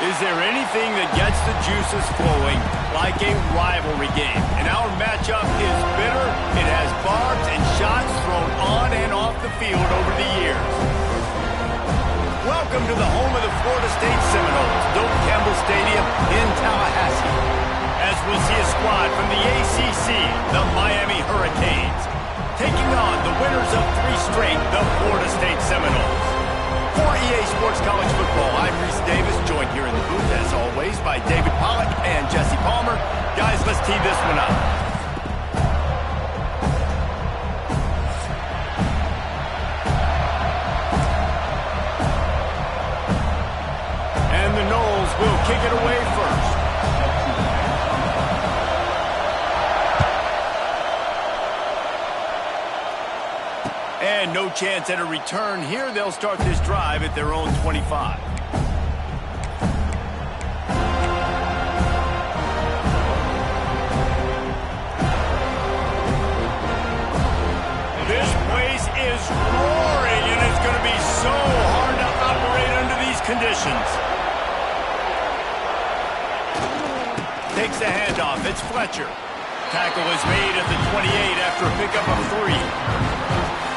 Is there anything that gets the juices flowing like a rivalry game? And our matchup is bitter. It has barbs and shots thrown on and off the field over the years. Welcome to the home of the Florida State Seminoles, Doak Campbell Stadium in Tallahassee. As we'll see a squad from the ACC, the Miami Hurricanes, taking on the winners of 3 straight, the Florida State Seminoles. For EA Sports College Football, I'm Reese Davis, joined here in the booth, as always, by David Pollack and Jesse Palmer. Guys, let's tee this one up. And the Noles will kick it away first. And no chance at a return here. They'll start this drive at their own 25. This place is roaring, and it's going to be so hard to operate under these conditions. Takes the handoff. It's Fletcher. Tackle is made at the 28 after a pickup of 3.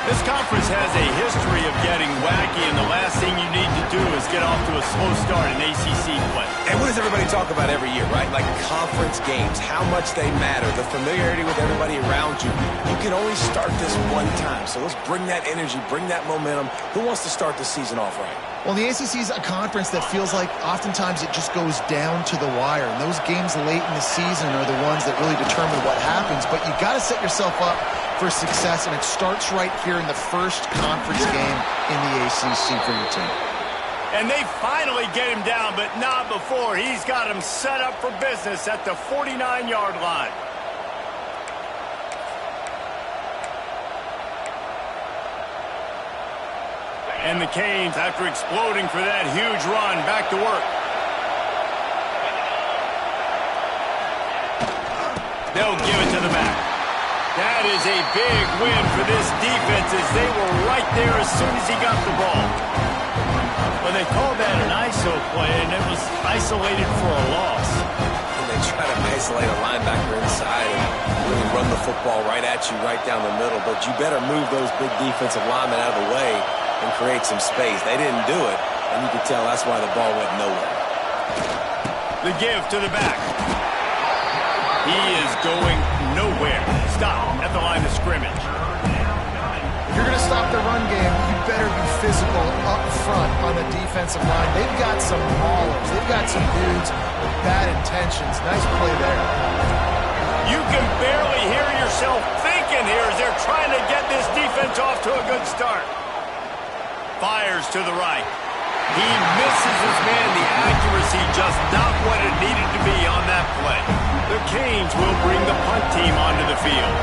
This conference has a history of getting wacky, and the last thing you need to do is get off to a slow start in ACC play. And what does everybody talk about every year, right? Like conference games, how much they matter, the familiarity with everybody around you. You can only start this one time, so let's bring that energy, bring that momentum. Who wants to start the season off right? Well, the ACC is a conference that feels like oftentimes it just goes down to the wire. And those games late in the season are the ones that really determine what happens. But you got to set yourself up for success, and it starts right here in the first conference game in the ACC for your team. And they finally get him down, but not before. He's got him set up for business at the 49-yard line. And the Canes, after exploding for that huge run, back to work. They'll give it to the back. That is a big win for this defense, as they were right there as soon as he got the ball. Well, they called that an ISO play, and it was isolated for a loss. And they try to isolate a linebacker inside and really run the football right at you, right down the middle. But you better move those big defensive linemen out of the way and create some space. They didn't do it, and you could tell that's why the ball went nowhere. The give to the back. He is going nowhere. Stop at the line of scrimmage. If you're going to stop the run game, you better be physical up front on the defensive line. They've got some maulers. They've got some dudes with bad intentions. Nice play there. You can barely hear yourself thinking here as they're trying to get this defense off to a good start. Fires to the right. He misses his man. The accuracy just not what it needed to be on that play. The Canes will bring the punt team onto the field.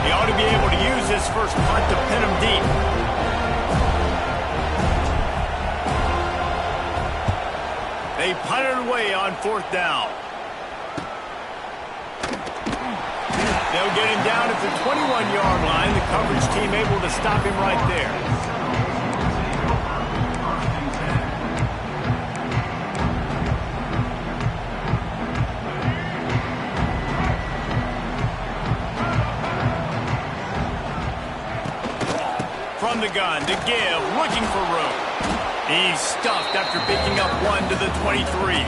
He ought to be able to use his first punt to pin him deep. They punt it away on 4th down. They'll get him down at the 21-yard line. The coverage team able to stop him right there. From the gun to give, looking for room. He's stuffed after picking up 1 to the 23.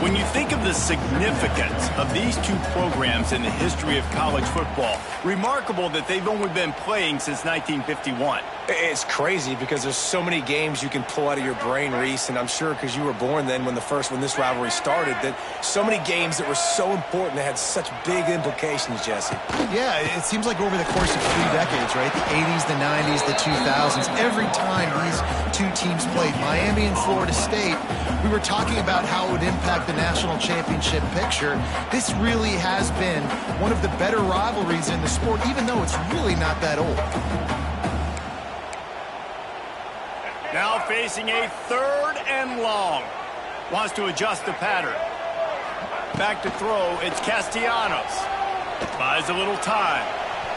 When you think of the significance of these two programs in the history of college football, remarkable that they've only been playing since 1951. It's crazy because there's so many games you can pull out of your brain, Reese, and I'm sure because you were born then when this rivalry started, that so many games that were so important that had such big implications, Jesse. Yeah, it seems like over the course of 3 decades, right? The 80s, the 90s, the 2000s, every time these two teams played, Miami and Florida State, we were talking about how it would impact the national championship picture. This really has been one of the better rivalries in the sport, even though it's really not that old. Now facing a 3rd and long. Wants to adjust the pattern. Back to throw, it's Castellanos. Buys a little time.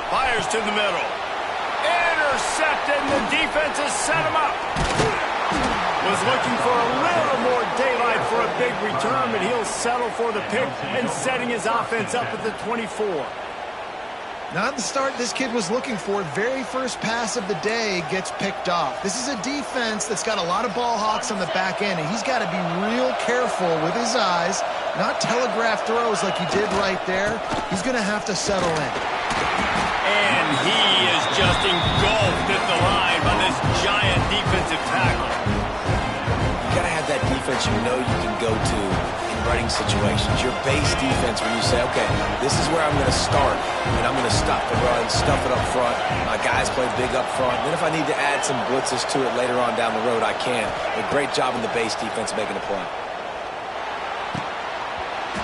Fires to the middle. Intercepted, and the defense has set him up. Was looking for a little more daylight determined he'll settle for the pick and setting his offense up at the 24. Not the start this kid was looking for. Very first pass of the day gets picked off. This is a defense that's got a lot of ball hawks on the back end, and he's got to be real careful with his eyes, not telegraph throws like he did right there. He's going to have to settle in. And he is just engulfed at the line by this giant defensive tackle. You got to have that defense you know you can go to in running situations. Your base defense when you say, okay, this is where I'm going to start, and I'm going to stop the run, stuff it up front. My guys play big up front. Then if I need to add some blitzes to it later on down the road, I can. A great job in the base defense making a play.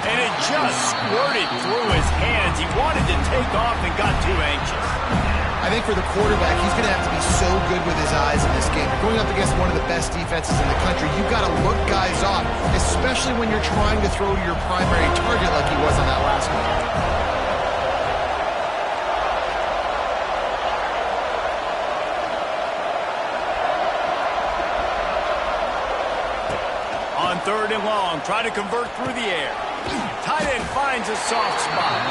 And it just squirted through his hands. He wanted to take off and got too anxious. I think for the quarterback, he's going to have to be so good with his eyes in this game. Going up against one of the best defenses in the country, you've got to look guys off, especially when you're trying to throw to your primary target like he was on that last one. On 3rd and long, try to convert through the air. Tight end finds a soft spot.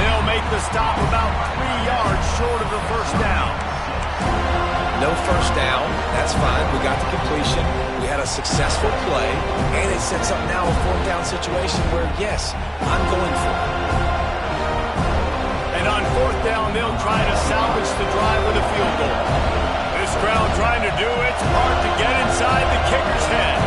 They'll make the stop about 3 yards short of the first down. No first down. That's fine. We got the completion. We had a successful play, and it sets up now a 4th down situation where, yes, I'm going for it. And on 4th down, they'll try to salvage the drive with a field goal. This crowd trying to do its part to get inside the kicker's head.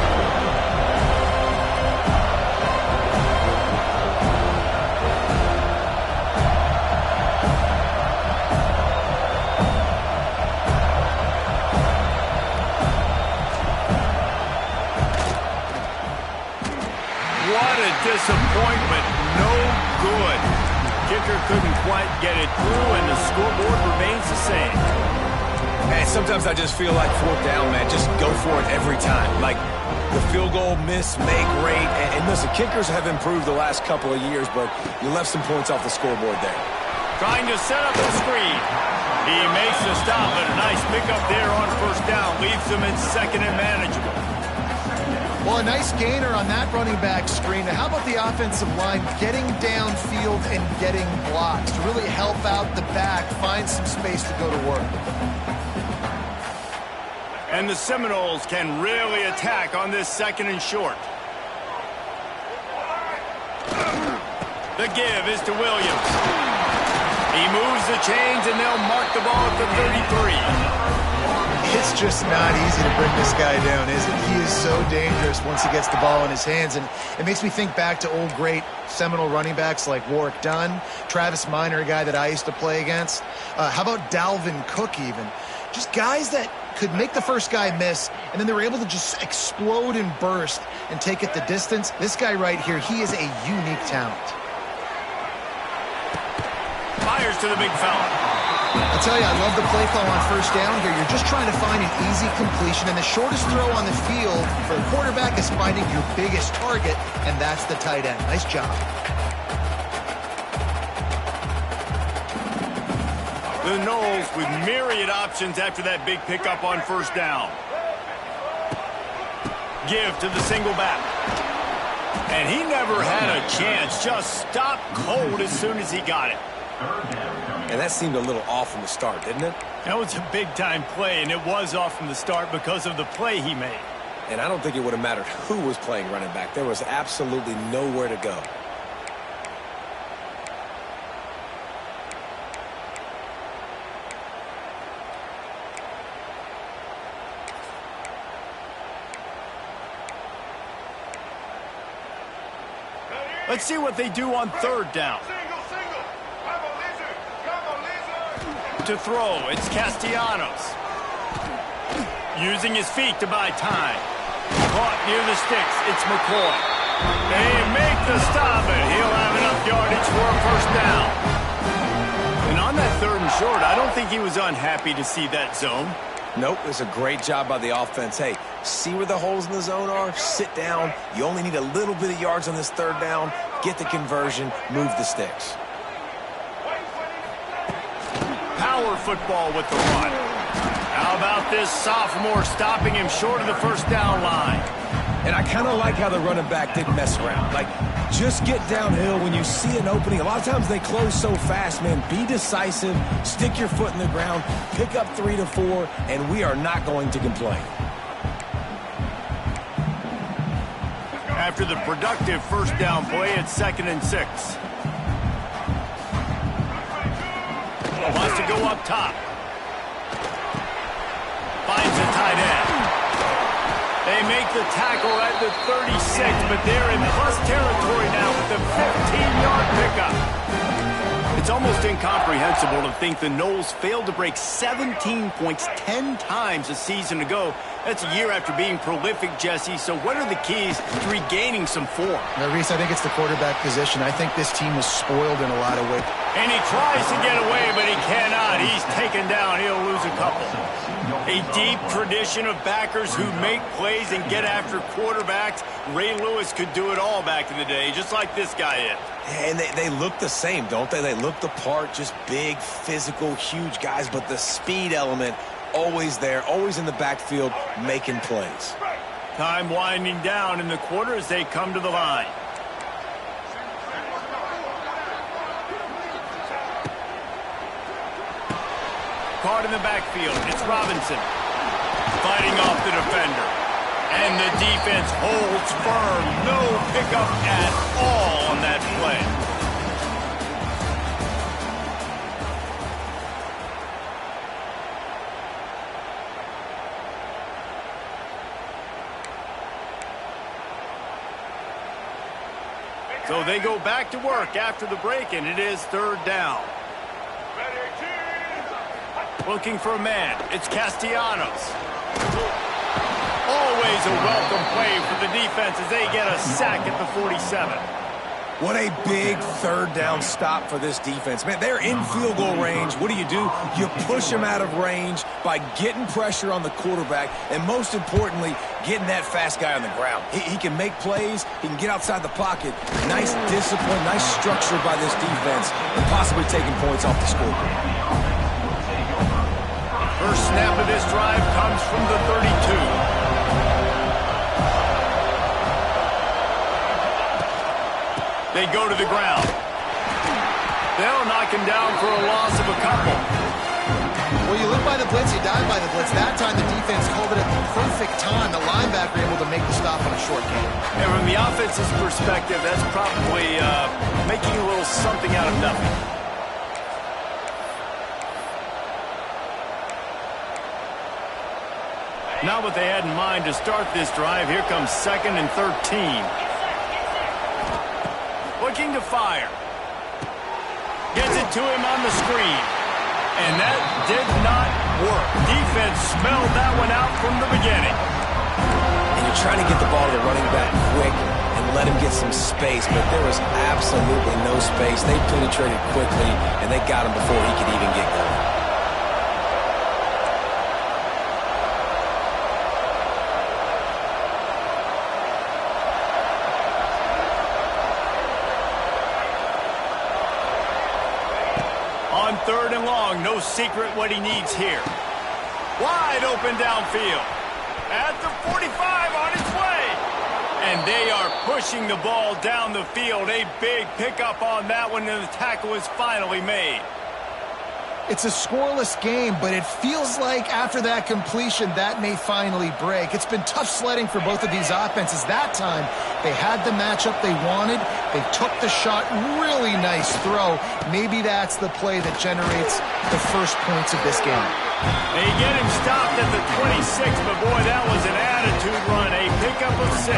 What a disappointment. No good. Kicker couldn't quite get it through, and the scoreboard remains the same. And sometimes I just feel like 4th down, man, just go for it every time. Like the field goal, miss, make, rate. And listen, kickers have improved the last couple of years, but you left some points off the scoreboard there. Trying to set up the screen. He makes the stop, but a nice pickup there on 1st down. Leaves him in 2nd and manageable. Well, a nice gainer on that running back screen. Now, how about the offensive line getting downfield and getting blocks to really help out the back, find some space to go to work? And the Seminoles can really attack on this 2nd and short. The give is to Williams. He moves the chains, and they'll mark the ball at the 33. It's just not easy to bring this guy down, is it? He is so dangerous once he gets the ball in his hands, and it makes me think back to old great Seminole running backs like Warwick Dunn, Travis Minor, a guy that I used to play against. How about Dalvin Cook even? Just guys that could make the first guy miss, and then they were able to just explode and burst and take it the distance. This guy right here, he is a unique talent. Fires to the big fella. I'll tell you, I love the play call on 1st down here. You're just trying to find an easy completion, and the shortest throw on the field for the quarterback is finding your biggest target, and that's the tight end. Nice job. The Noles with myriad options after that big pickup on 1st down. Give to the single back. And he never had a chance. Just stopped cold as soon as he got it. And that seemed a little off from the start, didn't it? That was a big-time play, and it was off from the start because of the play he made. And I don't think it would have mattered who was playing running back. There was absolutely nowhere to go. Let's see what they do on 3rd down. To throw, it's Castellanos. Using his feet to buy time. Caught near the sticks, it's McCoy. They make the stop, and he'll have enough yardage for a 1st down. And on that 3rd and short, I don't think he was unhappy to see that zone. Nope, it's a great job by the offense. Hey, see where the holes in the zone are? Sit down. You only need a little bit of yards on this 3rd down. Get the conversion, move the sticks. Power football with the run. How about this sophomore stopping him short of the first down line? And I kind of like how the running back didn't mess around. Like, just get downhill when you see an opening. A lot of times they close so fast, man. Be decisive, stick your foot in the ground, pick up 3 to 4, and we are not going to complain. After the productive first down play, it's 2nd and 6. Wants to go up top. Finds a tight end. They make the tackle at the 36, but they're in plus territory now with the 15-yard pickup. It's almost incomprehensible to think the Noles failed to break 17 points 10 times a season ago. That's a year after being prolific, Jesse. So what are the keys to regaining some form? Now, Reese, I think it's the quarterback position. I think this team is spoiled in a lot of ways. And he tries to get away, but he cannot. He's taken down. He'll lose a couple. A deep tradition of backers who make plays and get after quarterbacks. Ray Lewis could do it all back in the day, just like this guy is. And they look the same, don't they? They look the part, just big, physical, huge guys, but the speed element always there, always in the backfield, making plays. Time winding down in the quarter as they come to the line. Caught in the backfield. It's Robinson fighting off the defender. And the defense holds firm. No pickup at all on that play. So they go back to work after the break, and it is 3rd down. Looking for a man. It's Castellanos. Always a welcome play for the defense as they get a sack at the 47. What a big 3rd down stop for this defense. Man, they're in field goal range. What do? You push them out of range by getting pressure on the quarterback and, most importantly, getting that fast guy on the ground. He can make plays. He can get outside the pocket. Nice discipline, nice structure by this defense, and possibly taking points off the scoreboard. First snap of this drive comes from the 32. They go to the ground. They'll knock him down for a loss of a couple. Well, you live by the blitz, you die by the blitz. That time the defense called it at the perfect time. The linebacker able to make the stop on a short game. And from the offense's perspective, that's probably making a little something out of nothing. Not what they had in mind to start this drive. Here comes 2nd and 13. Looking to fire. Gets it to him on the screen. And that did not work. Defense smelled that one out from the beginning. And you're trying to get the ball to the running back quick and let him get some space, but there was absolutely no space. They penetrated quickly, and they got him before he could even get going. On 3rd and long, no secret what he needs here. Wide open downfield. At the 45 on its way. And they are pushing the ball down the field. A big pickup on that one, and the tackle is finally made. It's a scoreless game, but it feels like after that completion, that may finally break. It's been tough sledding for both of these offenses. That time, they had the matchup they wanted. They took the shot. Really nice throw. Maybe that's the play that generates the first points of this game. They get him stopped at the 26, but boy, that was an attitude run. A pickup of 6.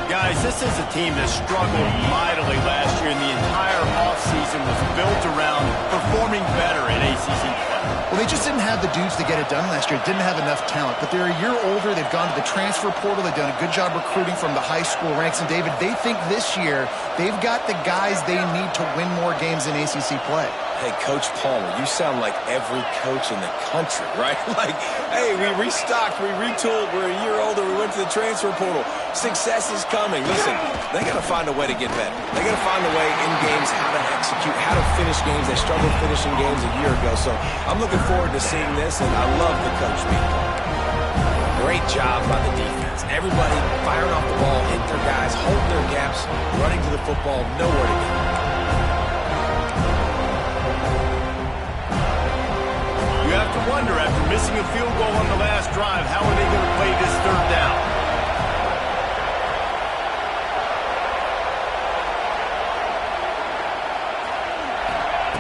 Guys, this is a team that struggled mightily last year, and the entire offseason was built around performing better in ACC play. Well, they just didn't have the dudes to get it done last year. Didn't have enough talent. But they're a year older. They've gone to the transfer portal. They've done a good job recruiting from the high school ranks. And, David, they think this year they've got the guys they need to win more games in ACC play. Hey, Coach Palmer, you sound like every coach in the country, right? Like, hey, we restocked, we retooled, we're a year older. older. We went to the transfer portal. Success is coming. Listen, they got to find a way to get better. They got to find a way in games how to execute, how to finish games. They struggled finishing games a year ago. So I'm looking forward to seeing this, and I love the coach being called. Great job by the defense. Everybody firing off the ball, hit their guys, holding their gaps, running to the football, nowhere to go. You have to wonder, after missing a field goal on the last drive, how are they going to play this third down?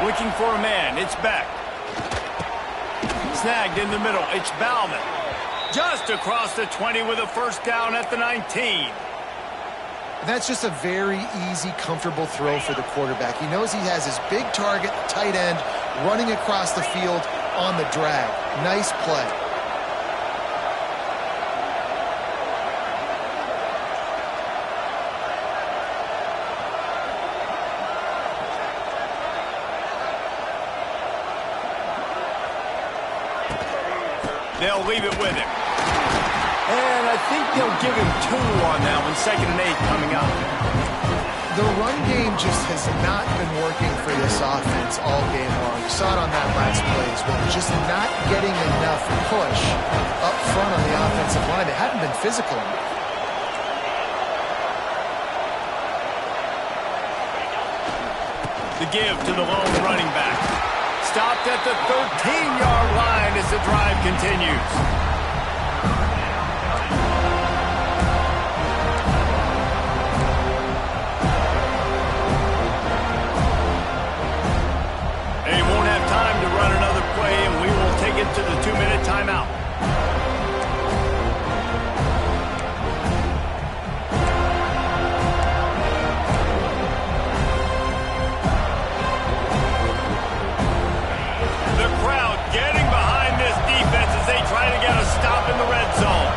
Looking for a man. It's back. Snagged in the middle. It's Bauman. Just across the 20 with a first down at the 19. That's just a very easy, comfortable throw for the quarterback. He knows he has his big target, tight end, running across the field on the drag. Nice play. They'll leave it with him. And I think they'll give him 2 on that one. 2nd and 8 coming up. The run game just has not been working for this offense all game long. You saw it on that last play as well. Just not getting enough push up front on the offensive line. They haven't been physical enough. The give to the lone running back. Stopped at the 13-yard line as the drive continues. They won't have time to run another play, and we will take it to the 2-minute timeout. Getting behind this defense as they try to get a stop in the red zone.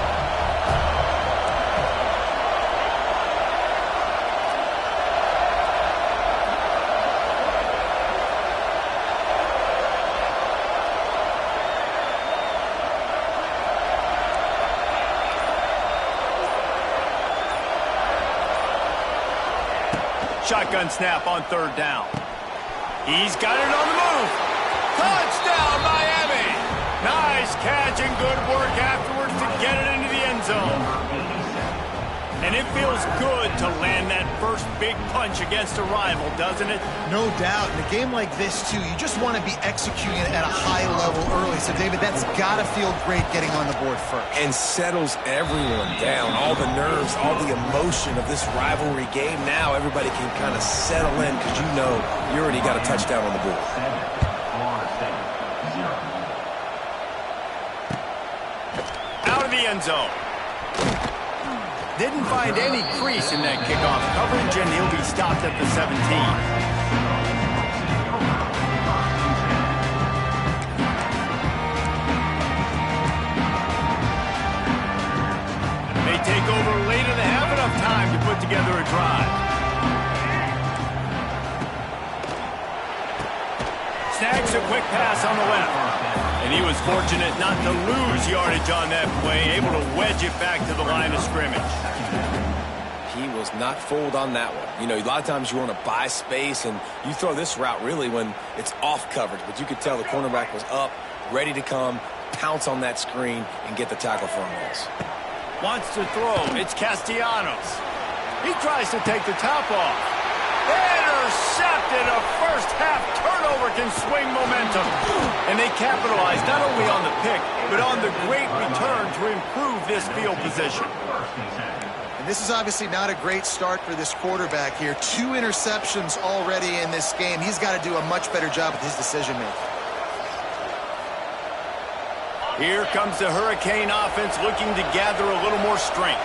Shotgun snap on 3rd down. He's got it on the move. Touchdown, Miami! Nice catch and good work afterwards to get it into the end zone. And it feels good to land that first big punch against a rival, doesn't it? No doubt. In a game like this, too, you just want to be executing it at a high level early. So, David, that's got to feel great getting on the board first. And settles everyone down. All the nerves, all the emotion of this rivalry game. Now everybody can kind of settle in because you know you already got a touchdown on the board. Out of the end zone. Didn't find any crease in that kickoff coverage, and he'll be stopped at the 17. They take over late and they have enough time to put together a drive. Snags a quick pass on the left. And he was fortunate not to lose yardage on that play, able to wedge it back to the line of scrimmage. He was not fooled on that one. You know, a lot of times you want to buy space, and you throw this route really when it's off coverage. But you could tell the cornerback was up, ready to come, pounce on that screen, and get the tackle for a loss. Wants to throw. It's Castellanos. He tries to take the top off. Intercepted. A first-half turnover can swing momentum. And they capitalize not only on the pick, but on the great return to improve this field position. And this is obviously not a great start for this quarterback here. 2 interceptions already in this game. He's got to do a much better job with his decision-making. Here comes the Hurricane offense looking to gather a little more strength.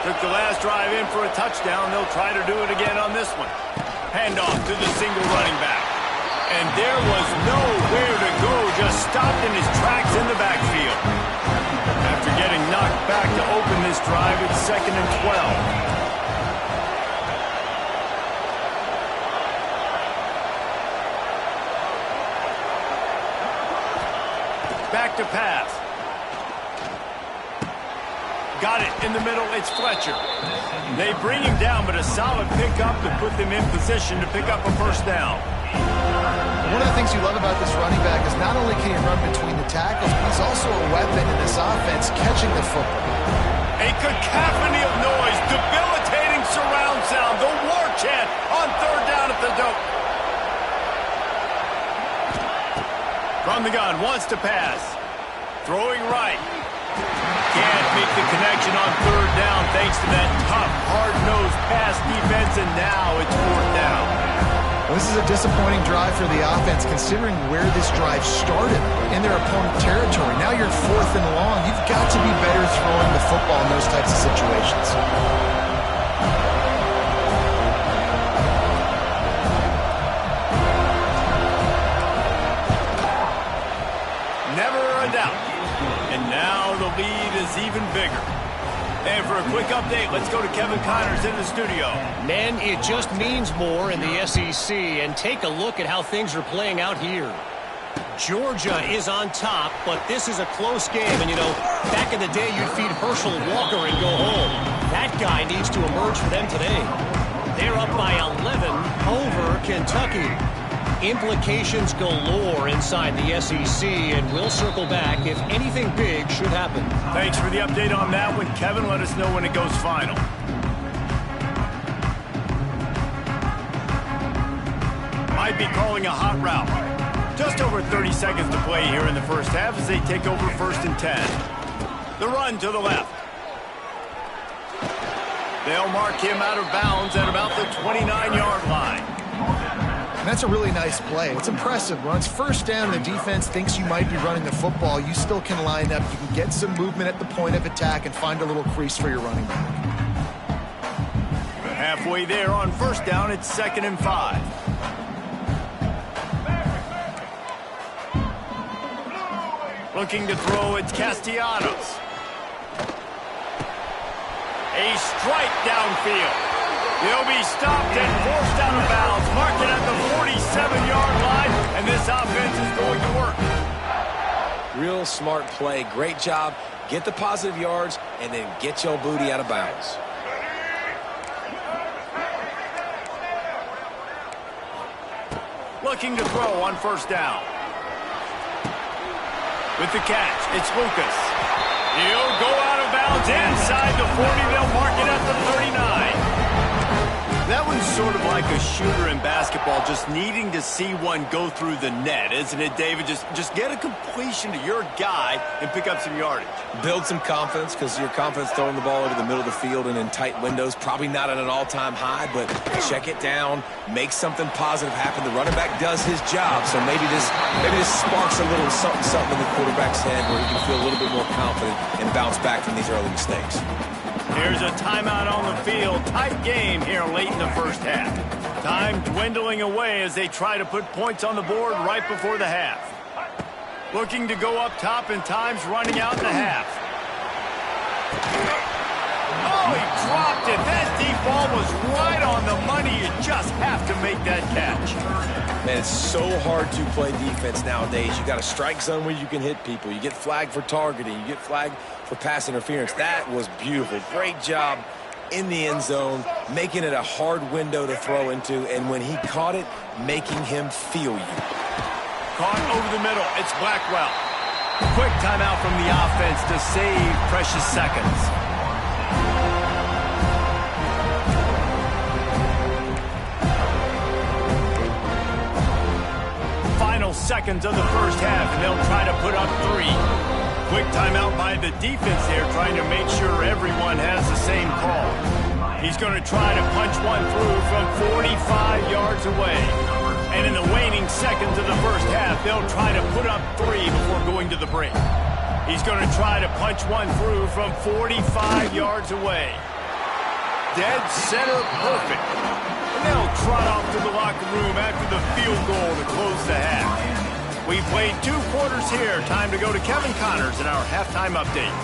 Took the last drive in for a touchdown. They'll try to do it again on this one. Handoff to the single running back. And there was nowhere to go, just stopped in his tracks in the backfield. After getting knocked back to open this drive, it's 2nd and 12. Back to pass. Got it in the middle. It's Fletcher. They bring him down, but a solid pickup to put them in position to pick up a first down. One of the things you love about this running back is not only can he run between the tackles, but he's also a weapon in this offense catching the football. A cacophony of noise, debilitating surround sound, the war chant on third down at the dope. From the gun, wants to pass. Throwing right. Can't make the connection on third down thanks to that tough, hard-nosed pass defense, and now it's fourth down. Well, this is a disappointing drive for the offense considering where this drive started in their opponent territory. Now you're fourth and long. You've got to be better throwing the football in those types of situations. Never a doubt. And now the lead is even bigger. And for a quick update, let's go to Kevin Connors in the studio. Man, it just means more in the SEC, and take a look at how things are playing out here. Georgia is on top, but this is a close game, and you know, back in the day you'd feed Herschel Walker and go home. That guy needs to emerge for them today. They're up by 11 over Kentucky. Implications galore inside the SEC, and we'll circle back if anything big should happen. Thanks for the update on that one, Kevin. Let us know when it goes final. Might be calling a hot route. Just over 30 seconds to play here in the first half as they take over first and 10. The run to the left. They'll mark him out of bounds at about the 29-yard line. And that's a really nice play. It's impressive. Once first down, the defense thinks you might be running the football. You still can line up. You can get some movement at the point of attack and find a little crease for your running back. Halfway there on first down, it's 2nd and 5. Looking to throw, it's Castellanos. A strike downfield. They'll be stopped and forced out of bounds. Mark it at the 47-yard line, and this offense is going to work. Real smart play. Great job. Get the positive yards, and then get your booty out of bounds. Looking to throw on first down. With the catch, it's Lucas. He'll go out of bounds inside the 40. They'll mark it at the 39. That one's sort of like a shooter in basketball, just needing to see one go through the net, isn't it, David? Just get a completion to your guy and pick up some yardage. Build some confidence, because your confidence throwing the ball over the middle of the field and in tight windows, probably not at an all-time high, but check it down, make something positive happen. The running back does his job, so maybe this sparks a little something in the quarterback's head where he can feel a little bit more confident and bounce back from these early mistakes. Here's a timeout on the field. Tight game here late in the first half. Time dwindling away as they try to put points on the board right before the half. Looking to go up top, and time's running out in the half. Oh, he dropped it. That deep ball was right on the money. You just have to make that catch. Man, it's so hard to play defense nowadays. You got a strike zone where you can hit people. You get flagged for targeting. You get flagged for pass interference. That was beautiful. Great job in the end zone, making it a hard window to throw into, and when he caught it, making him feel you. Caught over the middle. It's Blackwell. Quick timeout from the offense to save precious seconds. Final seconds of the first half, and they'll try to put up 3. Quick timeout by the defense there, trying to make sure everyone has the same call. He's going to try to punch one through from 45 yards away. And in the waning seconds of the first half, they'll try to put up 3 before going to the break. He's going to try to punch one through from 45 yards away. Dead center perfect. And they'll trot off to the locker room after the field goal to close the half. We played 2 quarters here. Time to go to Kevin Connors in our halftime update.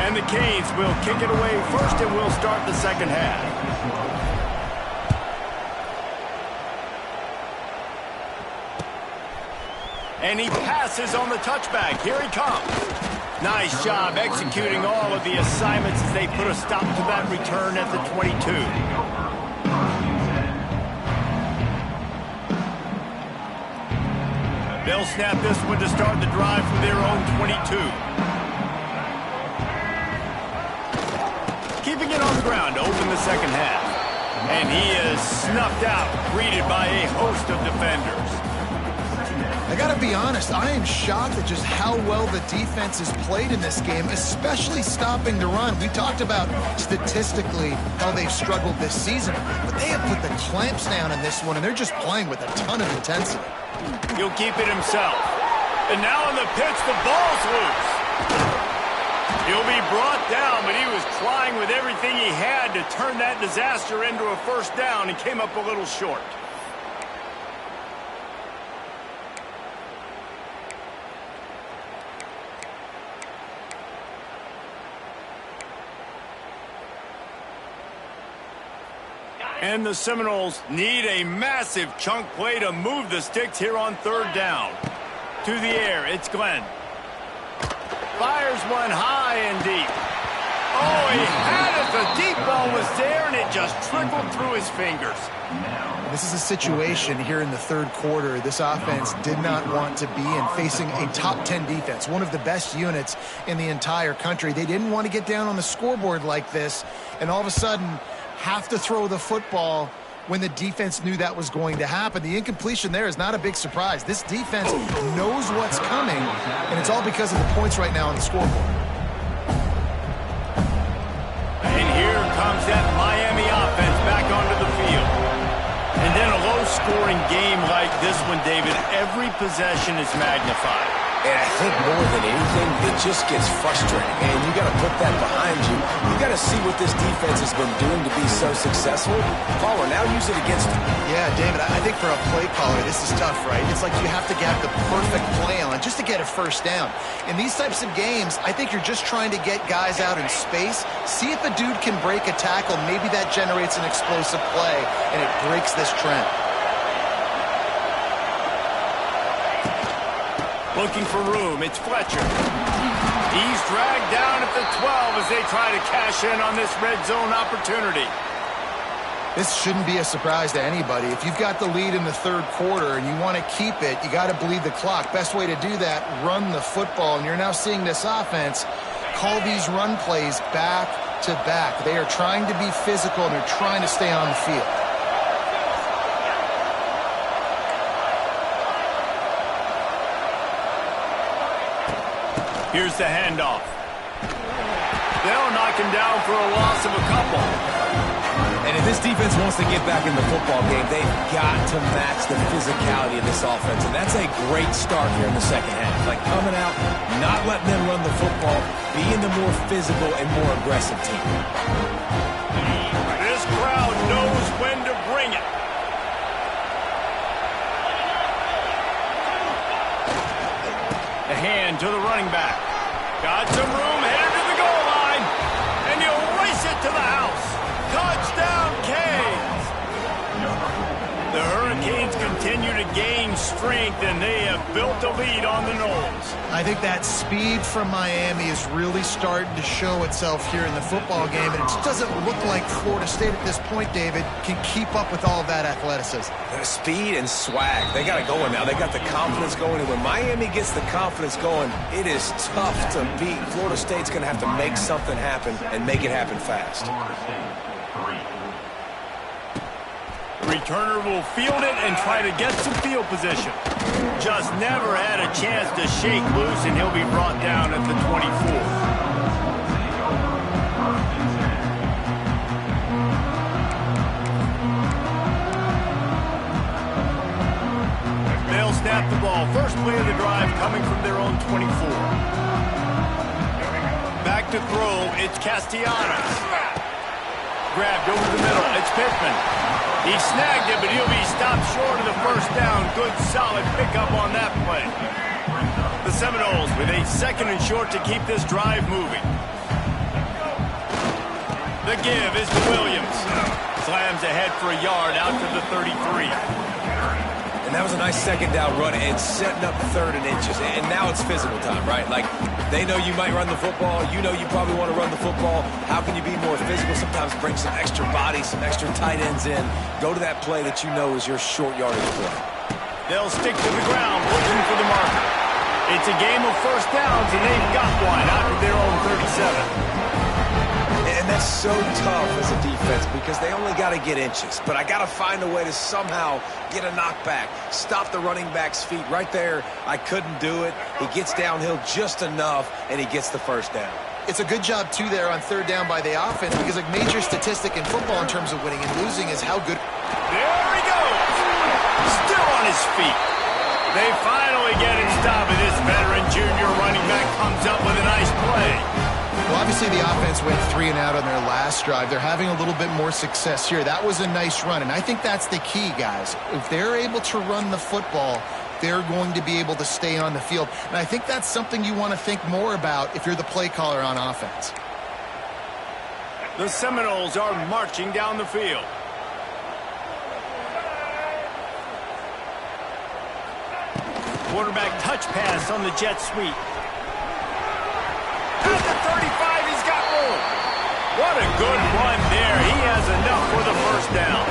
And the Canes will kick it away first, and we'll start the second half. And he passes on the touchback. Here he comes. Nice job executing all of the assignments as they put a stop to that return at the 22. They'll snap this one to start the drive from their own 22. Keeping it on the ground to open the second half. And he is snuffed out, greeted by a host of defenders. I got to be honest, I am shocked at just how well the defense has played in this game, especially stopping the run. We talked about statistically how they've struggled this season, but they have put the clamps down in this one, and they're just playing with a ton of intensity. He'll keep it himself. And now on the pitch, the ball's loose. He'll be brought down, but he was trying with everything he had to turn that disaster into a first down and came up a little short. And the Seminoles need a massive chunk play to move the sticks here on third down. To the air, it's Glenn. Fires one high and deep. Oh, he had it. The deep ball was there, and it just trickled through his fingers. This is a situation here in the third quarter this offense did not want to be in, facing a top 10 defense, one of the best units in the entire country. They didn't want to get down on the scoreboard like this, and all of a sudden have to throw the football when the defense knew that was going to happen. The incompletion there is not a big surprise. This defense knows what's coming, and it's all because of the points right now on the scoreboard. And here comes that Miami offense back onto the field. And then a low-scoring game like this one, David, every possession is magnified. And I think more than anything, it just gets frustrating. And you got to put that behind you. You got to see what this defense has been doing to be so successful. Caller, now use it against them. Yeah, David, I think for a play caller, this is tough, right? It's like you have to get the perfect play on just to get a first down. In these types of games, I think you're just trying to get guys out in space, see if a dude can break a tackle. Maybe that generates an explosive play, and it breaks this trend. Looking for room, it's Fletcher. He's dragged down at the 12 as they try to cash in on this red zone opportunity. This shouldn't be a surprise to anybody. If you've got the lead in the third quarter and you want to keep it, you got to bleed the clock. Best way to do that, run the football. And you're now seeing this offense call these run plays back to back. They are trying to be physical, and they're trying to stay on the field. Here's the handoff. They'll knock him down for a loss of a couple. And if this defense wants to get back in the football game, they've got to match the physicality of this offense. And that's a great start here in the second half. Like coming out, not letting them run the football, being the more physical and more aggressive team. This crowd knows when to bring it. The hand to the running back. Got some room, headed to the goal line. And you'll race it to the house. Touchdown, Canes. The Hurricanes continue to gain strength, and they have built a lead on the Noles. I think that speed from Miami is really starting to show itself here in the football game, and it just doesn't look like Florida State at this point, David, can keep up with all of that athleticism. The speed and swag, they got it going now. They got the confidence going, and when Miami gets the confidence going, it is tough to beat. Florida State's going to have to make something happen and make it happen fast. Returner will field it and try to get some field position. Just never had a chance to shake loose, and he'll be brought down at the 24. They'll snap the ball. First play of the drive coming from their own 24. Back to throw, it's Castellanos. Grabbed over the middle, it's Pittman. He snagged it, but he'll be stopped short of the first down. Good, solid pickup on that play. The Seminoles with a second and short to keep this drive moving. The give is to Williams. Slams ahead for a yard out to the 33. And that was a nice second down run and setting up 3rd and inches. And now it's physical time, right? Like, they know you might run the football. You know you probably want to run the football. How can you be more physical? Sometimes bring some extra bodies, some extra tight ends in. Go to that play that you know is your short yardage play. They'll stick to the ground looking for the marker. It's a game of first downs, and they've got one out of their own 37. And that's so tough as a defense because they only got to get inches. But I got to find a way to somehow get a knockback, stop the running back's feet. Right there, I couldn't do it. He gets downhill just enough, and he gets the first down. It's a good job, too, there on 3rd down by the offense because a major statistic in football in terms of winning and losing is how good. There he goes. Still on his feet. They finally get it stopped, and this veteran junior running back comes up with a nice play. Well, obviously the offense went 3 and out on their last drive. They're having a little bit more success here. That was a nice run, and I think that's the key, guys. If they're able to run the football, they're going to be able to stay on the field. And I think that's something you want to think more about if you're the play caller on offense. The Seminoles are marching down the field. Quarterback touch pass on the jet sweep. At the 35, he's got room. What a good run there. He has enough for the first down.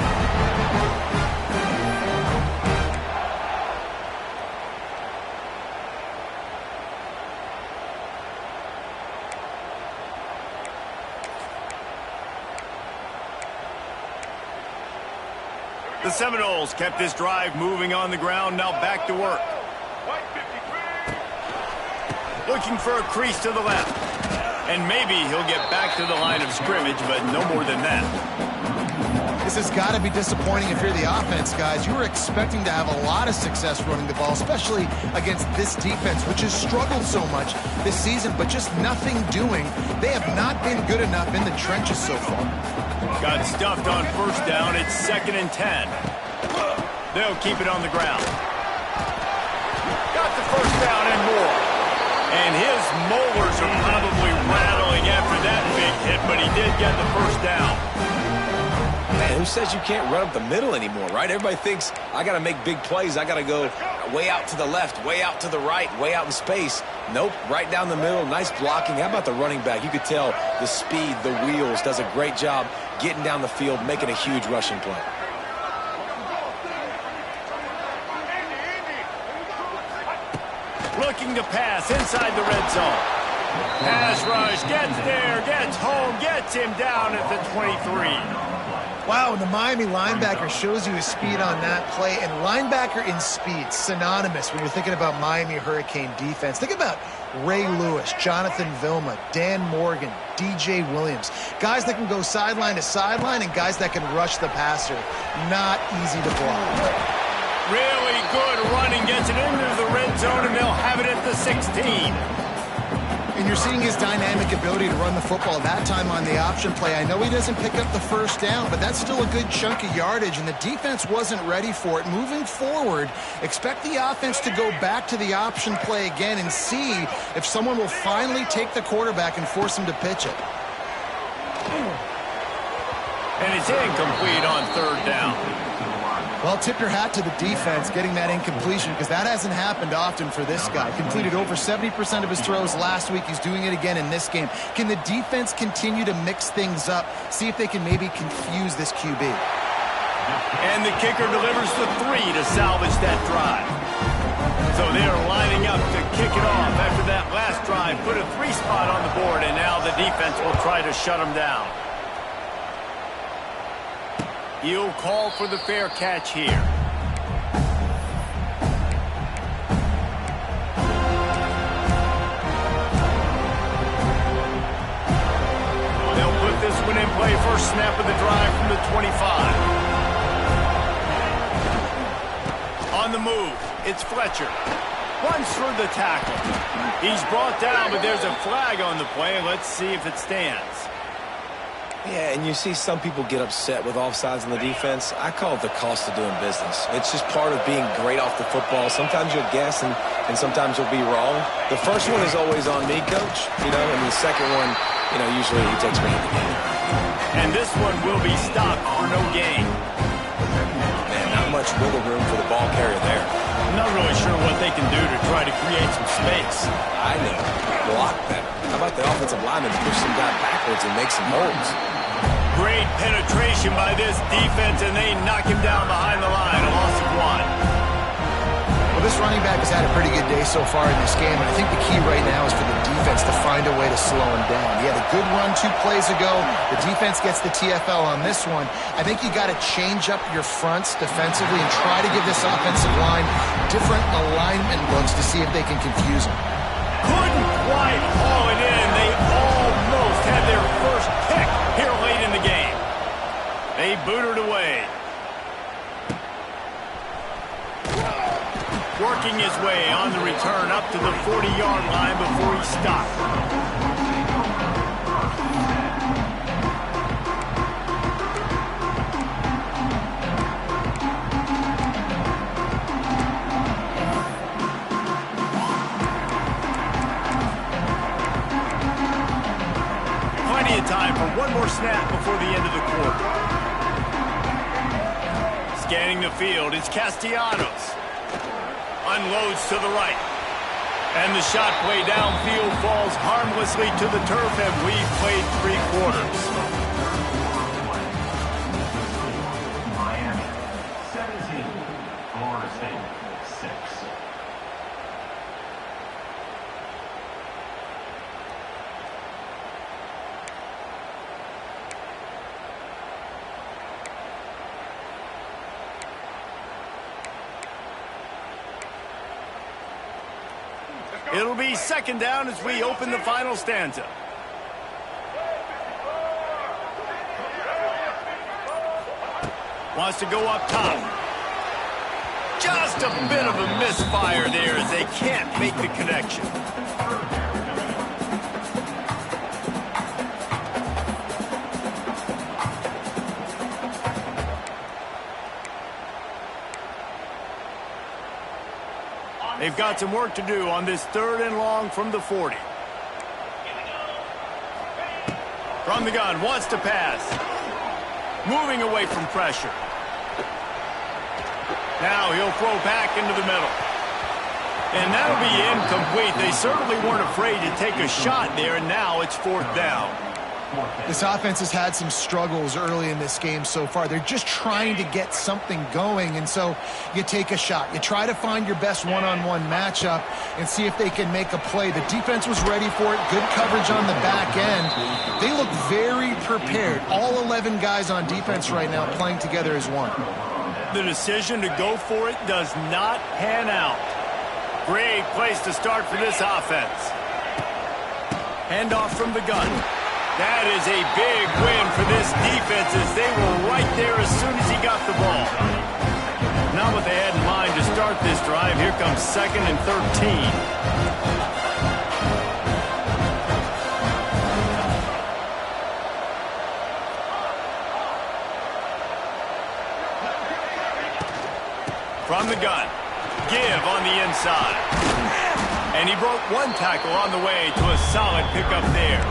The Seminoles kept this drive moving on the ground. Now back to work. Looking for a crease to the left. And maybe he'll get back to the line of scrimmage, but no more than that. This has got to be disappointing if you're the offense, guys. You were expecting to have a lot of success running the ball, especially against this defense, which has struggled so much this season, but just nothing doing. They have not been good enough in the trenches so far. Got stuffed on first down. It's 2nd and 10. They'll keep it on the ground. Got the first down and more. And his molars are probably rattling after that big hit, but he did get the first down. Man, who says you can't run up the middle anymore, right? Everybody thinks I got to make big plays. I got to go way out to the left, way out to the right, way out in space. Nope, right down the middle. Nice blocking. How about the running back? You could tell the speed, the wheels, does a great job getting down the field, making a huge rushing play. Looking to pass inside the red zone. Pass rush, gets there, gets home, gets him down at the 23. Wow, and the Miami linebacker shows you his speed on that play. And linebacker in speed, synonymous when you're thinking about Miami Hurricane defense. Think about Ray Lewis, Jonathan Vilma, Dan Morgan, DJ Williams. Guys that can go sideline to sideline and guys that can rush the passer. Not easy to block. Really good running, gets it into the red zone, and they'll have it at the 16. And you're seeing his dynamic ability to run the football that time on the option play. I know he doesn't pick up the first down, but that's still a good chunk of yardage, and the defense wasn't ready for it. Moving forward, expect the offense to go back to the option play again and see if someone will finally take the quarterback and force him to pitch it. And it's incomplete on 3rd down. Well, tip your hat to the defense getting that incompletion because that hasn't happened often for this guy. Completed over 70% of his throws last week. He's doing it again in this game. Can the defense continue to mix things up? See if they can maybe confuse this QB. And the kicker delivers the 3 to salvage that drive. So they are lining up to kick it off after that last drive. Put a 3 spot on the board, and now the defense will try to shut them down. He'll call for the fair catch here. They'll put this one in play. First snap of the drive from the 25. On the move, it's Fletcher. Runs through the tackle. He's brought down, but there's a flag on the play. Let's see if it stands. Yeah, and you see some people get upset with offsides in the defense. I call it the cost of doing business. It's just part of being great off the football. Sometimes you'll guess and sometimes you'll be wrong. The first one is always on me, Coach, and the second one, usually he takes me in the game. And this one will be stopped for no gain. Man, not much much wiggle room for the ball carrier there. I'm not really sure what they can do to try to create some space. I know. Block better. How about the offensive lineman push some guy backwards and make some holes? Great penetration by this defense, and they knock him down behind the line. A loss of 1. Well, this running back has had a pretty good day so far in this game, and I think the key right now is for the defense to find a way to slow him down. He had a good run 2 plays ago. The defense gets the TFL on this one. I think you got to change up your fronts defensively and try to give this offensive line different alignment looks to see if they can confuse him. Couldn't quite haul it in. They almost had their first pick here late in the game. They booted away. Working his way on the return up to the 40-yard line before he stopped. Plenty of time for one more snap before the end of the quarter. Scanning the field, it's Castellanos. Unloads to the right. And the shot play downfield falls harmlessly to the turf, and we've played 3 quarters. Miami, 17. Florida State, 6. It'll be second down as we open the final stanza. Wants to go up top. Just a bit of a misfire there as they can't make the connection. They've got some work to do on this 3rd and long from the 40. From the gun, wants to pass. Moving away from pressure. Now he'll throw back into the middle. And that'll be incomplete. They certainly weren't afraid to take a shot there, and now it's 4th down. This offense has had some struggles early in this game so far. They're just trying to get something going, and so you take a shot. You try to find your best one-on-one matchup and see if they can make a play. The defense was ready for it. Good coverage on the back end. They look very prepared. All 11 guys on defense right now playing together as one. The decision to go for it does not pan out. Great place to start for this offense. Handoff from the gun. That is a big win for this defense as they were right there as soon as he got the ball. Not what they had in mind to start this drive. Here comes 2nd and 13. From the gun. Give on the inside. And he broke 1 tackle on the way to a solid pickup there.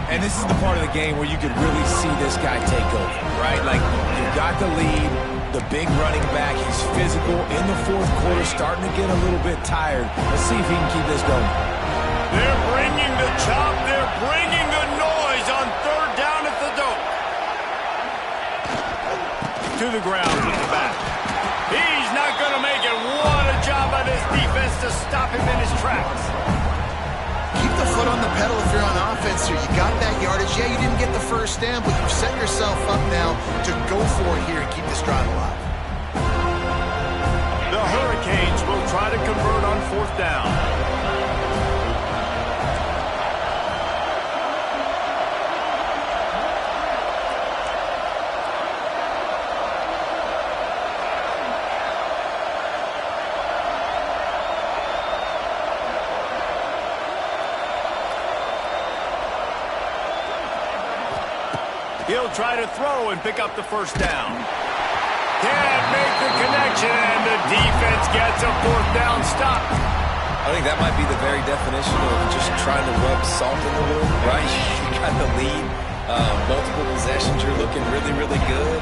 And this is the part of the game where you could really see this guy take over, right? Like, you got the lead, the big running back. He's physical in the 4th quarter, starting to get a little bit tired. Let's see if he can keep this going. They're bringing the chop. They're bringing the noise on 3rd down at the dope. To the ground with the back. He's not going to make it. What a job by this defense to stop him in his tracks. Keep the foot on the pedal if you're on offense here. You got that yardage. Yeah, you didn't get the first down, but you've set yourself up now to go for it here and keep this drive alive. The Hurricanes will try to convert on 4th down. He'll try to throw and pick up the first down. Can't make the connection, and the defense gets a 4th down stop. I think that might be the very definition of just trying to rub salt in the wound, right? You got the lead, multiple possessions, you're looking really, really good.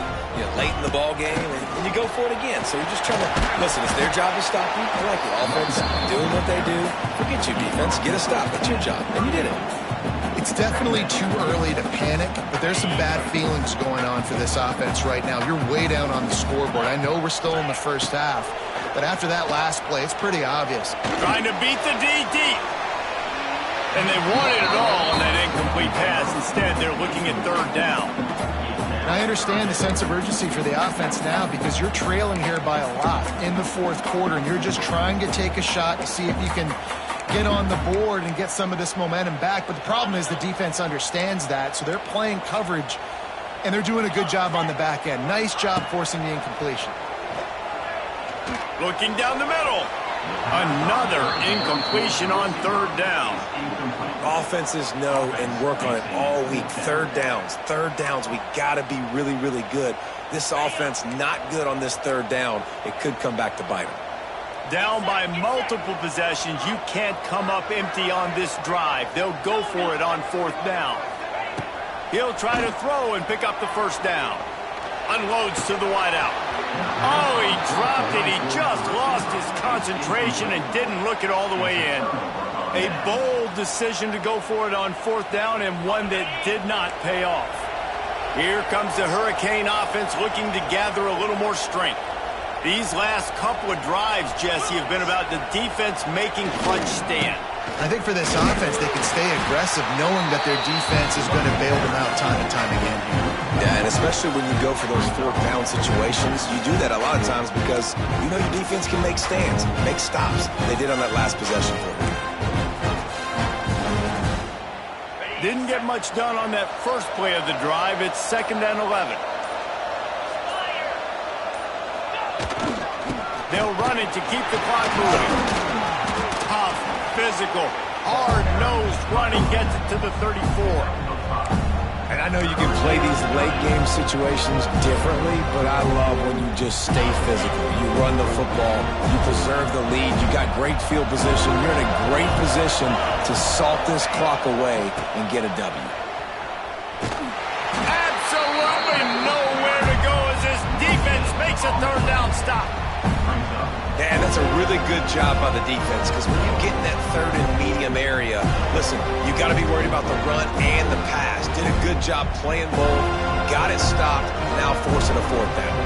late in the ball game, and you go for it again. So you're just trying to, listen, it's their job to stop you. I like it. Offense doing what they do. Forget you, defense. Get a stop. It's your job. And you did it. It's definitely too early to panic, but there's some bad feelings going on for this offense right now. You're way down on the scoreboard. I know we're still in the first half, but after that last play, it's pretty obvious. Trying to beat the D deep. And they wanted it all on that incomplete pass. Instead, they're looking at third down. And I understand the sense of urgency for the offense now because you're trailing here by a lot in the fourth quarter, and you're just trying to take a shot to see if you can get on the board and get some of this momentum back. But the problem is the defense understands that, so they're playing coverage, and they're doing a good job on the back end. Nice job forcing the incompletion. Looking down the middle. Another incompletion on third down. Offenses know and work on it all week. Third downs. We got to be really, really good. This offense not good on this third down. It could come back to bite them. Down by multiple possessions. You can't come up empty on this drive. They'll go for it on fourth down. He'll try to throw and pick up the first down. Unloads to the wideout. Oh, he dropped it. He just lost his concentration and didn't look it all the way in. A bold decision to go for it on fourth down, and one that did not pay off. Here comes the Hurricane offense looking to gather a little more strength. These last couple of drives, Jesse, have been about the defense making clutch stand. I think for this offense, they can stay aggressive knowing that their defense is going to bail them out time and time again here. Yeah, and especially when you go for those fourth down situations, you do that a lot of times because you know your defense can make stands, make stops. They did on that last possession for you. Didn't get much done on that first play of the drive. It's 2nd and 11. They'll run it to keep the clock moving. Tough, physical, hard-nosed running gets it to the 34. And I know you can play these late game situations differently, but I love when you just stay physical. You run the football, you preserve the lead, you got great field position, you're in a great position to salt this clock away and get a W. Absolutely nowhere to go as this defense makes a third down stop. And that's a really good job by the defense because when you get in that third and medium area, listen, you got to be worried about the run and the pass. Did a good job playing both, got it stopped, now forcing a fourth down.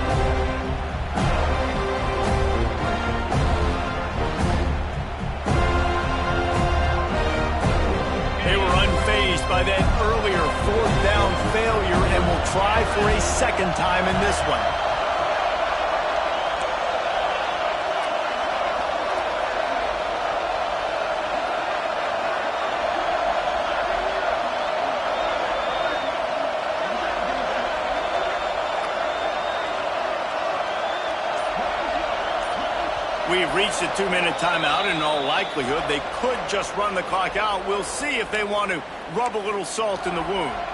They were unfazed by that earlier fourth down failure and will try for a second time in this one. We've reached a 2-minute timeout, and in all likelihood, they could just run the clock out. We'll see if they want to rub a little salt in the wound.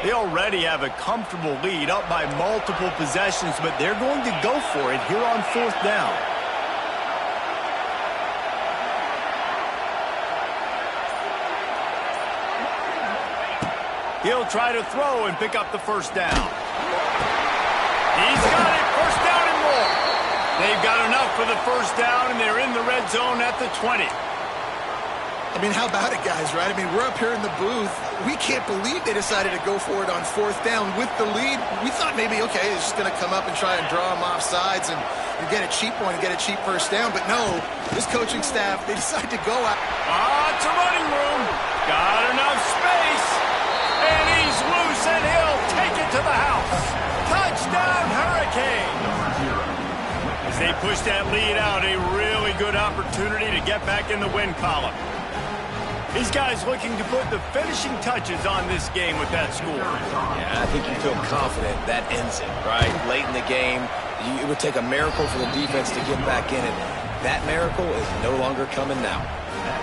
They already have a comfortable lead up by multiple possessions, but they're going to go for it here on fourth down. He'll try to throw and pick up the first down. He's got it, first down and more. They've got enough for the first down, and they're in the red zone at the 20. I mean, how about it, guys, right? I mean, we're up here in the booth. We can't believe they decided to go for it on fourth down with the lead. We thought maybe, okay, it's just going to come up and try and draw them off sides and get a cheap one and get a cheap first down. But no, this coaching staff, they decided to go out. It's a running room. Got enough space. And he's loose, and he'll take it to the house. Touchdown, Hurricane. As they push that lead out, a really good opportunity to get back in the win column. These guys looking to put the finishing touches on this game with that score. Yeah, I think you feel confident that ends it, right? Late in the game, It would take a miracle for the defense to get back in it. That miracle is no longer coming now.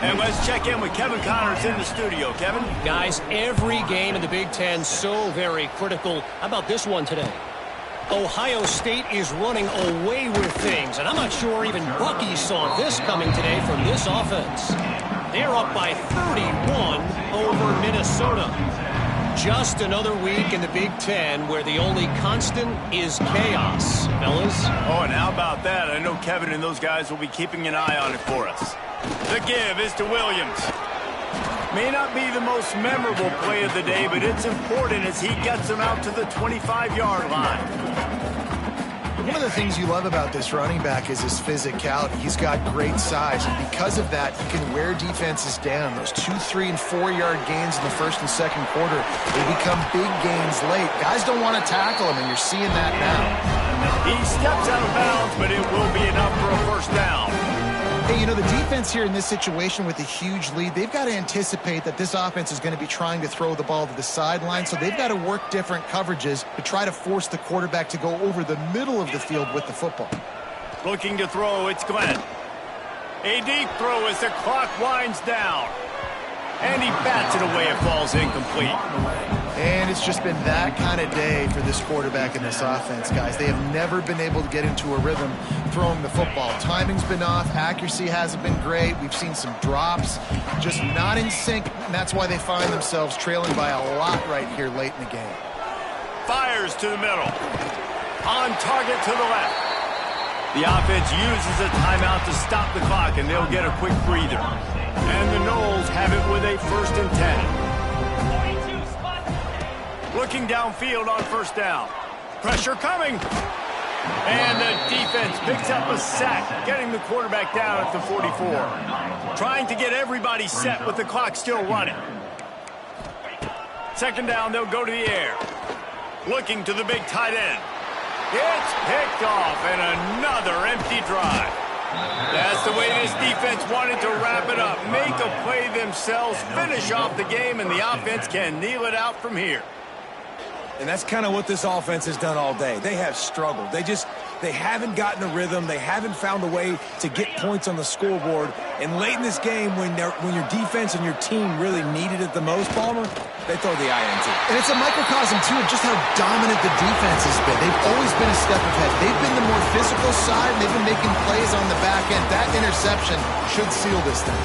And let's check in with Kevin Connors in the studio. Kevin? Guys, every game in the Big Ten so very critical. How about this one today? Ohio State is running away with things, and I'm not sure even Bucky saw this coming today from this offense. They're up by 31 over Minnesota. Just another week in the Big Ten where the only constant is chaos, fellas. Oh, and how about that? I know Kevin and those guys will be keeping an eye on it for us. The give is to Williams. May not be the most memorable play of the day, but it's important as he gets them out to the 25-yard line. One of the things you love about this running back is his physicality. He's got great size, and because of that, he can wear defenses down. Those 2, 3, and 4-yard gains in the first and second quarter, they become big gains late. Guys don't want to tackle him, and you're seeing that now. He steps out of bounds, but it will be enough for a first down. Hey, you know, the defense here in this situation with a huge lead, they've got to anticipate that this offense is going to be trying to throw the ball to the sideline, so they've got to work different coverages to try to force the quarterback to go over the middle of the field with the football. Looking to throw, it's Glenn. A deep throw as the clock winds down. And he bats it away, it falls incomplete. And it's just been that kind of day for this quarterback in this offense, guys. They have never been able to get into a rhythm throwing the football. Timing's been off. Accuracy hasn't been great. We've seen some drops, just not in sync, and that's why they find themselves trailing by a lot right here late in the game. Fires to the middle. On target to the left. The offense uses a timeout to stop the clock, and they'll get a quick breather. And the Noles have it with a 1st and 10. Looking downfield on first down. Pressure coming. And the defense picks up a sack, getting the quarterback down at the 44. Trying to get everybody set with the clock still running. Second down, they'll go to the air. Looking to the big tight end. It's picked off, and another empty drive. That's the way this defense wanted to wrap it up. Make a play themselves, finish off the game, and the offense can kneel it out from here. And that's kind of what this offense has done all day. They have struggled. They haven't gotten a rhythm. They haven't found a way to get points on the scoreboard. And late in this game, when your defense and your team really needed it the most, Palmer, they throw the INT. And it's a microcosm, too, of just how dominant the defense has been. They've always been a step ahead. They've been the more physical side, and they've been making plays on the back end. That interception should seal this thing.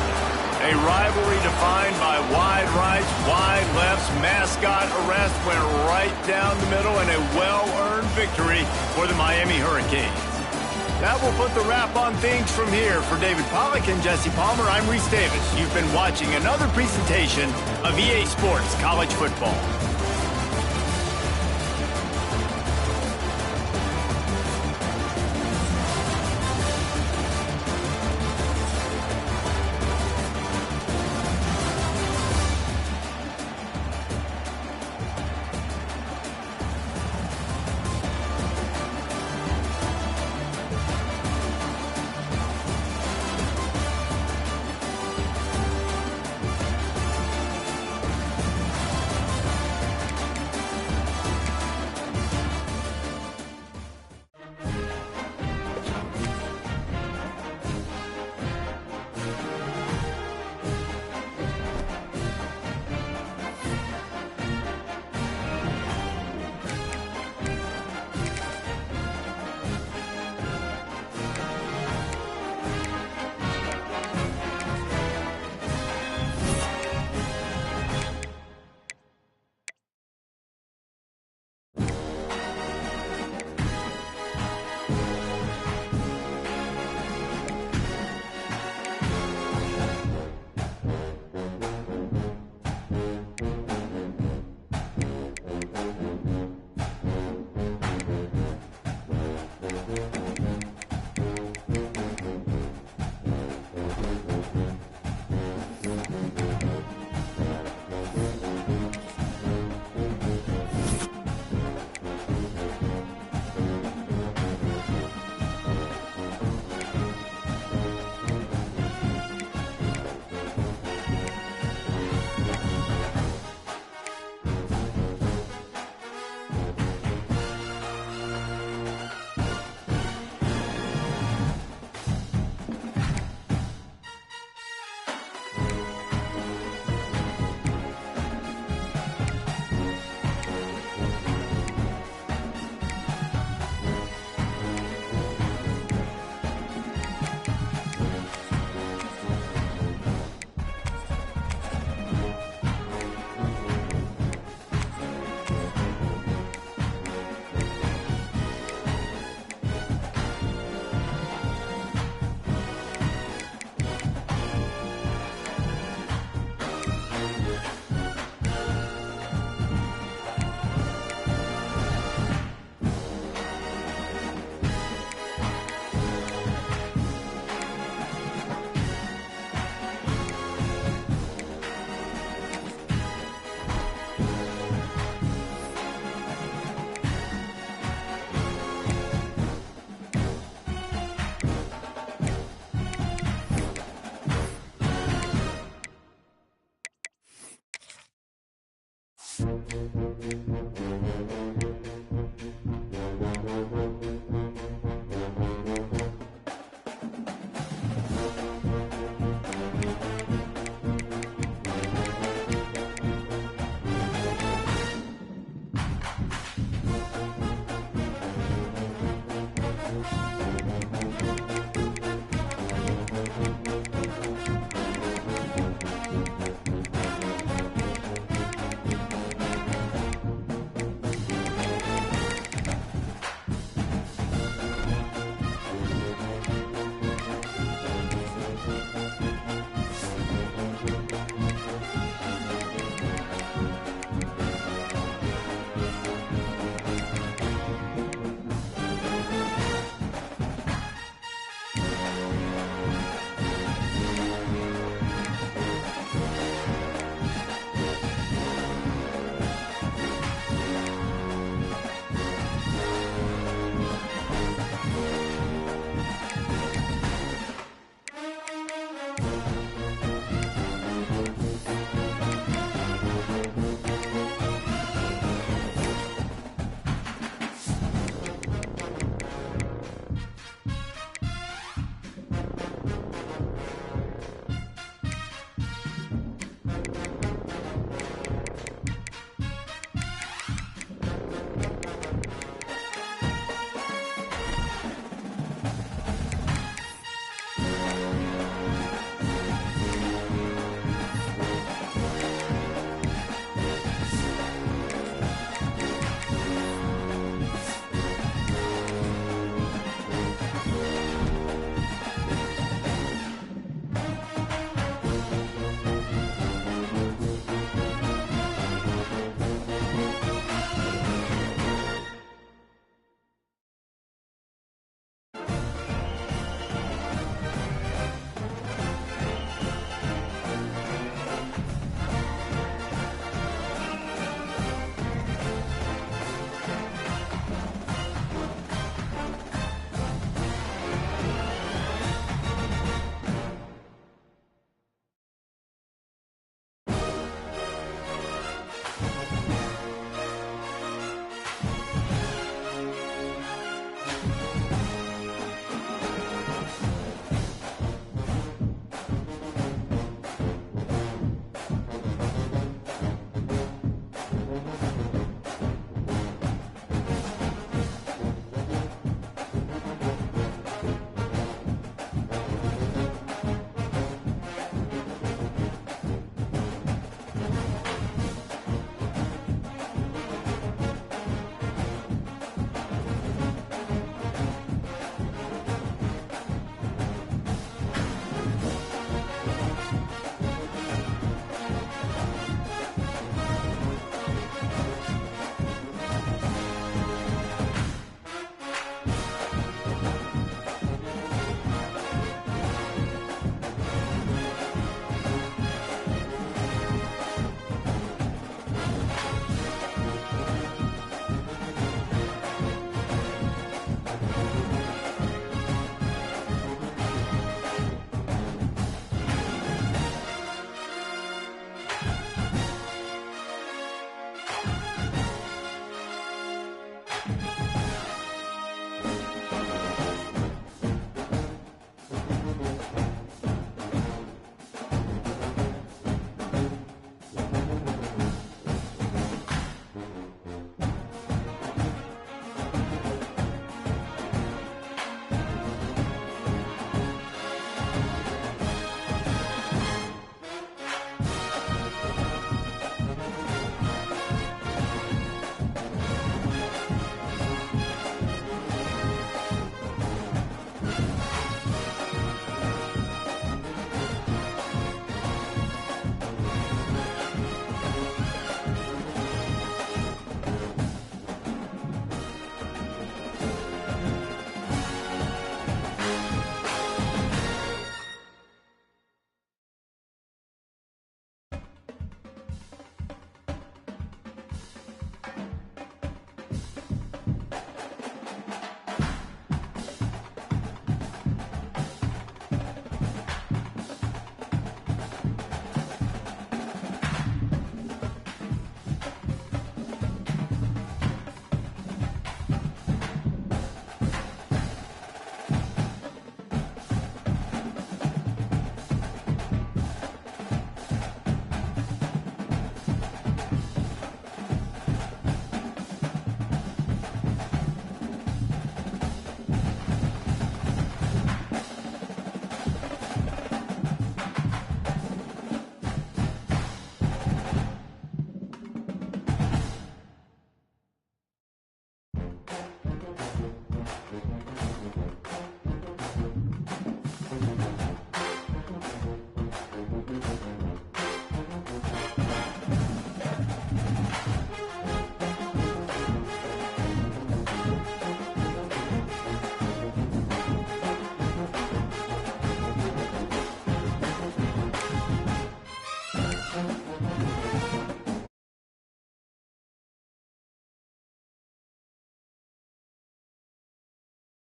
A rivalry defined by wide rights, wide lefts, mascot arrest went right down the middle, and a well-earned victory for the Miami Hurricanes. That will put the wrap on things from here. For David Pollack and Jesse Palmer, I'm Reese Davis. You've been watching another presentation of EA Sports College Football.